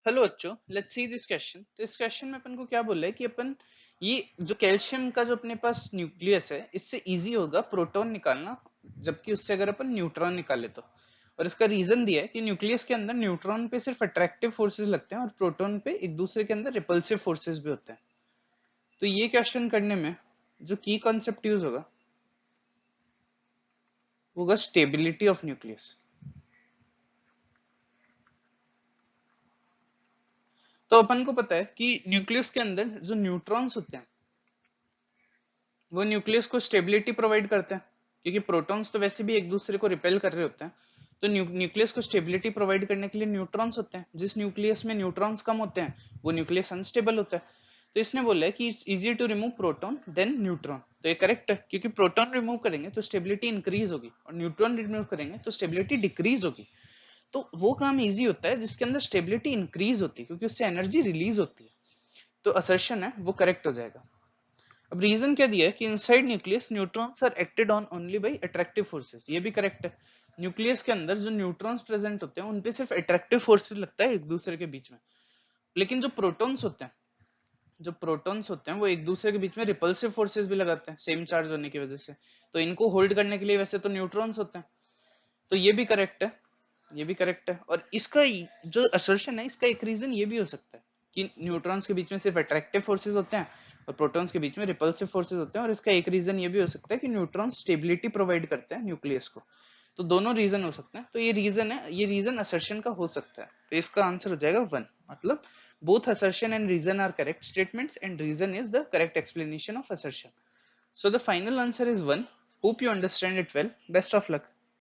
Hello बच्चों, let's see this question. तो इस क्वेश्चन में अपन को क्या बोला है कि अपन ये जो कैल्शियम का जो अपने पास न्यूक्लियस है, इससे इजी होगा प्रोटॉन निकालना, जबकि उससे अगर अपन न्यूट्रॉन निकाले तो। और इसका रीजन दिया है कि न्यूक्लियस के अंदर न्यूट्रॉन पे सिर्फ अट्रैक्टिव फोर्सेस लगते हैं और प्रोटॉन पे एक दूसरे के अंदर रिपल्सिव फोर्सेस भी होते हैं। तो ये क्वेश्चन करने में जो की कॉन्सेप्ट यूज होगा वो होगा स्टेबिलिटी ऑफ न्यूक्लियस। तो अपन को पता है कि न्यूक्लियस के अंदर जो न्यूट्रॉन्स होते हैं वो न्यूक्लियस को स्टेबिलिटी प्रोवाइड करते हैं, क्योंकि प्रोटॉन्स तो वैसे भी एक दूसरे को रिपेल कर रहे होते हैं। तो न्यूक्लियस को स्टेबिलिटी प्रोवाइड करने के लिए न्यूट्रॉन्स होते हैं। जिस न्यूक्लियस में न्यूट्रॉन्स कम होते हैं वो न्यूक्लियस अनस्टेबल होता है। तो इसने बोला है कि it's easy to remove proton than neutron. तो ये करेक्ट है, क्योंकि प्रोटॉन रिमूव करेंगे तो स्टेबिलिटी इंक्रीज होगी और न्यूट्रॉन रिमूव करेंगे तो स्टेबिलिटी डिक्रीज होगी। तो वो काम इजी होता है जिसके अंदर स्टेबिलिटी इंक्रीज होती है, क्योंकि उससे एनर्जी रिलीज होती है। तो असर्शन है वो करेक्ट हो जाएगा। अब रीजन क्या दिया है कि inside nucleus neutrons are acted on only by attractive forces. ये भी करेक्ट है। न्यूक्लियस के अंदर जो न्यूट्रॉन्स प्रेजेंट होते हैं उन पे सिर्फ अट्रैक्टिव फोर्सेस लगता है एक दूसरे के बीच में। लेकिन जो प्रोटॉन्स होते हैं वो एक दूसरे के बीच में रिपल्सिव फोर्सेस भी लगाते हैं, सेम चार्ज होने की वजह से। तो इनको होल्ड करने के लिए वैसे तो न्यूट्रॉन्स होते हैं। तो ये भी करेक्ट है। ये भी करेक्ट है। और इसका जो असर्शन है, इसका एक रीजन ये भी हो सकता है कि न्यूट्रॉन्स के बीच में सिर्फ अट्रैक्टिव फोर्सेस होते हैं और प्रोटॉन्स के बीच में रिपल्सिव फोर्सेस होते हैं। और इसका एक रीजन ये भी हो सकता है कि न्यूट्रॉन स्टेबिलिटी प्रोवाइड करते हैं न्यूक्लियस को। तो दोनों रीजन हो सकते हैं। तो ये रीजन है, ये रीजन असर्शन का हो सकता है। तो इसका आंसर हो जाएगा 1। मतलब both assertion and reason are correct statements and reason is the correct explanation of assertion. So the final answer is 1. Hope you understand it well. Best of luck.